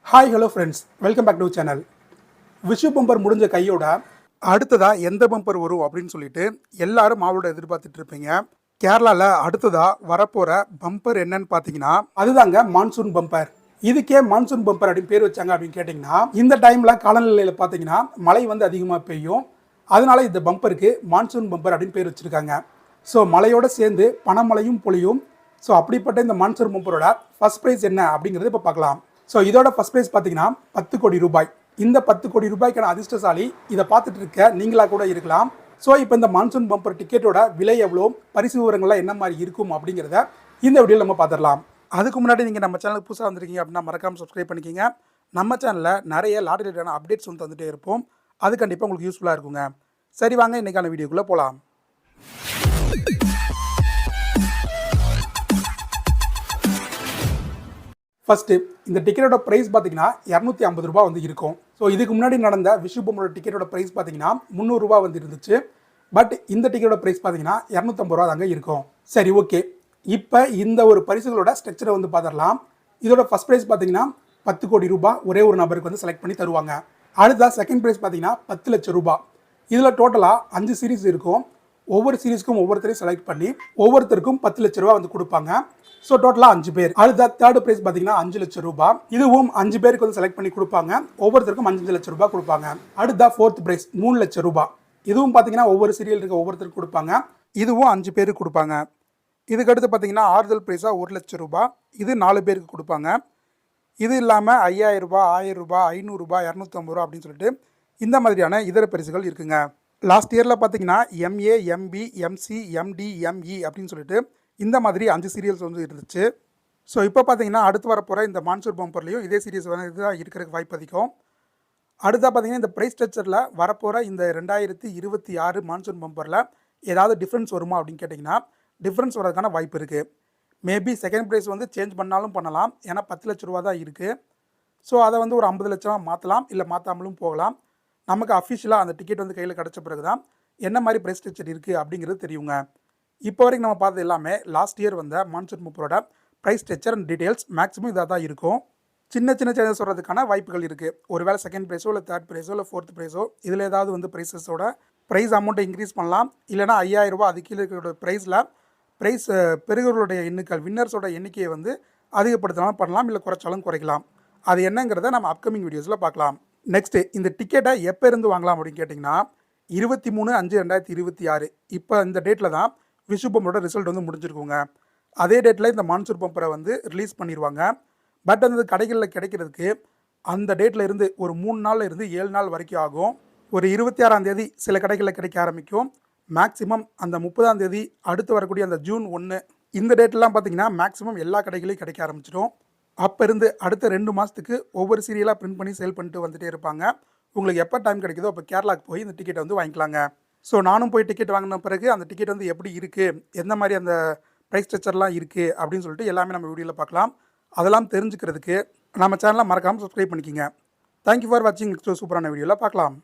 Hi hello friends, welcome back to channel. Vishu bumper முடிஞ்ச கையோட அடுத்ததாக எந்த பம்பர் வரும் அப்படின்னு சொல்லிட்டு எல்லாரும் மாவோட எதிர்பார்த்துட்டு இருப்பீங்க. கேரளாவில் அடுத்ததாக வரப்போகிற பம்பர் என்னன்னு பார்த்தீங்கன்னா அதுதாங்க மான்சூன் பம்பர். இதுக்கே மான்சூன் பம்பர் அப்படின்னு பேர் வச்சாங்க அப்படின்னு கேட்டிங்கன்னா இந்த டைமில் காலநிலையில் பார்த்தீங்கன்னா மழை வந்து அதிகமாக பெய்யும். அதனால இந்த பம்பருக்கு மான்சூன் பம்பர் அப்படின்னு பேர் வச்சுருக்காங்க. ஸோ மழையோடு சேர்ந்து பனமழையும் பொழியும். ஸோ அப்படிப்பட்ட இந்த மான்சூன் பம்பரோட ஃபர்ஸ்ட் ப்ரைஸ் என்ன அப்படிங்கிறது இப்போ பார்க்கலாம். ஸோ இதோட ஃபர்ஸ்ட் ப்ரைஸ் பார்த்தீங்கன்னா 10 கோடி ரூபாய். இந்த 10 கோடி ரூபாய்க்கான அதிர்ஷ்டசாலி இதை பார்த்துட்டு இருக்க நீங்களாக கூட இருக்கலாம். ஸோ இப்போ இந்த மான்சூன் பம்பர் டிக்கெட்டோட விலை எவ்வளோ, பரிசு விவரங்கள்லாம் என்ன மாதிரி இருக்கும் அப்படிங்கிறத இந்த வீடியோவில் நம்ம பார்த்துடலாம். அதுக்கு முன்னாடி நீங்கள் நம்ம சேனலுக்கு புதுசாக வந்திருக்கீங்க அப்படின்னா மறக்காமல் சப்ஸ்கிரைப் பண்ணிக்கிங்க. நம்ம சேனலில் நிறைய லாட்டரி ரிலேட்டடான அப்டேட்ஸ் வந்து வந்துகிட்டே இருப்போம். அது கண்டிப்பாக உங்களுக்கு யூஸ்ஃபுல்லாக இருக்குங்க. சரி வாங்க இன்றைக்கான வீடியோக்குள்ளே போகலாம். ஃபஸ்ட்டு இந்த டிக்கெட்டோட ப்ரைஸ் பார்த்தீங்கன்னா 250 ரூபா வந்து இருக்கும். ஸோ இதுக்கு முன்னாடி நடந்த விஷு பம்பரோட டிக்கெட்டோட ப்ரைஸ் பார்த்தீங்கன்னா 300 ரூபா வந்து இருந்துச்சு. பட் இந்த டிக்கெட்டோட ப்ரைஸ் பார்த்தீங்கன்னா 250 ரூபா தாங்க இருக்கும். சரி, ஓகே. இப்போ இந்த ஒரு பரிசுகளோட ஸ்ட்ரக்சரை வந்து பார்த்துடலாம். இதோட ஃபஸ்ட் ப்ரைஸ் பார்த்தீங்கன்னா 10 கோடி ரூபாய் ஒரே ஒரு நபருக்கு வந்து செலக்ட் பண்ணி தருவாங்க. அடுத்ததாக செகண்ட் ப்ரைஸ் பார்த்தீங்கன்னா 10 லட்சம் ரூபாய். இதில் டோட்டலாக 5 சீரீஸ் இருக்கும். ஒவ்வொரு சீரீஸ்க்கும் ஒவ்வொருத்தரையும் செலக்ட் பண்ணி ஒவ்வொருத்தருக்கும் 10 லட்ச ரூபா வந்து கொடுப்பாங்க. ஸோ டோட்டலாக 5 பேர். அடுத்த தேர்ட் ப்ரைஸ் பார்த்தீங்கன்னா 5 லட்சம் ரூபாய். இதுவும் 5 பேருக்கு வந்து செலக்ட் பண்ணி கொடுப்பாங்க. ஒவ்வொருத்தருக்கும் 5 லட்சம் ரூபாய் கொடுப்பாங்க. அடுத்த ஃபோர்த் ப்ரைஸ் 3 லட்சம் ரூபாய். இதுவும் பார்த்தீங்கன்னா ஒவ்வொரு சீரியல் இருக்க ஒவ்வொருத்தருக்கு கொடுப்பாங்க. இதுவும் 5 பேருக்கு கொடுப்பாங்க. இதுக்கடுத்து பார்த்தீங்கன்னா ஆறுதல் ப்ரைஸாக 1 லட்சம் ரூபாய். இது 4 பேருக்கு கொடுப்பாங்க. இது இல்லாமல் 5000 ரூபாய், 1000 ரூபாய், 500 ரூபாய், 250 ரூபா அப்படின்னு சொல்லிட்டு இந்த மாதிரியான இதர பரிசுகள் இருக்குங்க. லாஸ்ட் இயரில் பார்த்தீங்கன்னா MA, MB, MC, MD, ME அப்படின்னு சொல்லிட்டு இந்த மாதிரி 5 சீரியல்ஸ் வந்து இருந்துச்சு. ஸோ இப்போ பார்த்தீங்கன்னா அடுத்து வரப்போகிற இந்த மான்சூன் பம்பர்லேயும் இதே சீரியஸ் வந்து இதுதான் இருக்கிறதுக்கு வாய்ப்பு அதிகம். அடுத்தா பார்த்தீங்கன்னா இந்த ப்ரைஸ் ஸ்ட்ரக்சரில் வரப்போகிற இந்த 2026 மான்சூன் பம்பரில் ஏதாவது டிஃப்ரென்ஸ் வருமா அப்படின்னு கேட்டிங்கன்னா டிஃப்ரென்ஸ் வரதுக்கான வாய்ப்பு இருக்குது. மேபி செகண்ட் ப்ரைஸ் வந்து சேஞ்ச் பண்ணாலும் பண்ணலாம். ஏன்னா 10 லட்ச ரூபா தான் இருக்குது. ஸோ அதை வந்து ஒரு 50 லட்சமாக மாற்றலாம், இல்லை மாற்றாமலும் போகலாம். நமக்கு அஃபிஷியலாக அந்த டிக்கெட் வந்து கையில் கிடச்ச பிறகு தான் என்ன மாதிரி ப்ரைஸ் ஸ்ட்ரக்சர் இருக்குது அப்படிங்கிறது தெரியுங்க. இப்போ வரைக்கும் நம்ம பார்த்தது எல்லாமே லாஸ்ட் இயர் வந்த மான்சூன் பம்பரோட price structure and details maximum இதாக தான் இருக்கும். சின்ன சின்ன சேஞ்சஸ் சொல்கிறதுக்கான வாய்ப்புகள் இருக்குது. ஒருவேளை செகண்ட் ப்ரைஸோ இல்லை தேர்ட் ப்ரைஸோ இல்லை ஃபோர்த் ப்ரைஸோ இதில் ஏதாவது வந்து ப்ரைஸஸோட ப்ரைஸ் அமௌண்ட்டை இன்க்ரீஸ் பண்ணலாம். இல்லைனா 5000 ரூபா அது கீழே இருக்கிற ப்ரைஸில் ப்ரைஸ் பெறுகிறவர்களுடைய எண்ணிக்கை வின்னர்ஸோட எண்ணிக்கையை வந்து அதிகப்படுத்தலாம் பண்ணலாம், இல்லை குறைச்சாலும் குறைக்கலாம். அது என்னங்கிறத நம்ம அப்கமிங் வீடியோஸில் பார்க்கலாம். நெக்ஸ்ட்டு இந்த டிக்கெட்டை எப்போ இருந்து வாங்கலாம் அப்படின்னு கேட்டிங்கன்னா 23/5/2026 இப்போ இந்த டேட்டில் தான் விஷு பம்பரோட ரிசல்ட் வந்து முடிஞ்சிருக்குங்க. அதே டேட்டில் இந்த மான்சூன் பம்பரை வந்து ரிலீஸ் பண்ணிடுவாங்க. பட் அந்த கடைகளில் கிடைக்கிறதுக்கு அந்த டேட்டில் இருந்து ஒரு 3 நாளில் இருந்து 7 நாள் வரைக்கும் ஆகும். ஒரு 26ஆம் தேதி சில கடைகளில் கிடைக்க ஆரம்பிக்கும். மேக்ஸிமம் அந்த 30ஆம் தேதி அடுத்து வரக்கூடிய அந்த ஜூன் 1 இந்த டேட்லாம் பார்த்திங்கன்னா மேக்ஸிமம் எல்லா கடைகளையும் கிடைக்க ஆரம்பிச்சிடும். அப்போ இருந்து அடுத்த 2 மாதத்துக்கு ஒவ்வொரு சீரியலாக பிரிண்ட் பண்ணி சேல் பண்ணிட்டு வந்துகிட்டே இருப்பாங்க. உங்களுக்கு எப்போ டைம் கிடைக்குதோ அப்போ கேரளாவுக்கு போய் இந்த டிக்கெட்டை வந்து வாங்கிக்கலாங்க. ஸோ நானும் போய் டிக்கெட் வாங்கின பிறகு அந்த டிக்கெட் வந்து எப்படி இருக்குது, எந்த மாதிரி அந்த ப்ரைஸ் ஸ்ட்ரக்சர்லாம் இருக்குது அப்படின்னு சொல்லிட்டு எல்லாமே நம்ம வீடியோவில் பார்க்கலாம். அதெல்லாம் தெரிஞ்சுக்கிறதுக்கு நம்ம சேனலை மறக்காமல் சப்ஸ்கிரைப் பண்ணிக்கிங்க. தேங்க்யூ ஃபார் வாட்சிங். நெக்ஸ்ட் சூப்பரான வீடியோவில் பார்க்கலாம்.